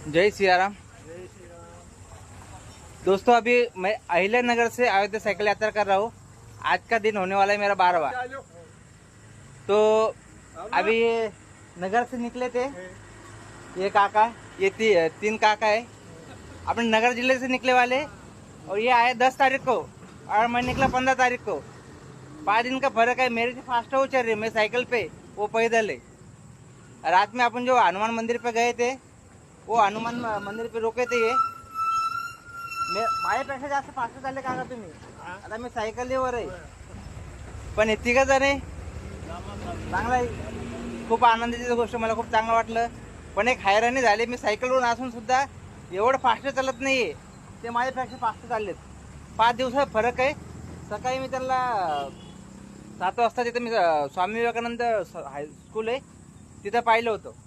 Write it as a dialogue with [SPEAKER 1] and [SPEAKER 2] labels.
[SPEAKER 1] जय सियाराम। दोस्तों अभी मैं अहिल्या नगर से अयोध्या साइकिल यात्रा कर रहा हूँ। आज का दिन होने वाला है मेरा 12वां। तो अभी ये नगर से निकले थे, ये काका, ये तीन काका है अपने नगर जिले से निकले वाले, और ये आए 10 तारीख को और मैं निकला 15 तारीख को। 5 दिन का फर्क है। मेरे से फास्ट वो चल रही है, मैं साइकिल पे, वो पैदल है। रात में अपन जो हनुमान मंदिर पे गए थे, वो हनुमान मंदिर पे रोके थे। ये माझ्यापेक्षा जास्त फास्ट चालले काका तुम्ही। आता मी सायकलीवर आहे, पण तिघ जण आहे। चांगला आहे, खूप आनंदाची गोष्ट, मला खूप चांगलं वाटलं। पण एक हैराणी झाली, मी सायकलवरून असून सुद्धा एवढं फास्ट चालत नाहीये, ते माझ्यापेक्षा फास्ट चाललेत। 5 दिवसाचा फरक आहे। सकाळी मी त्यांना 7 वाजता तिथे मी स्वामी विवेकानंद हायस्कूल आहे तिथं पाहिलं होतं।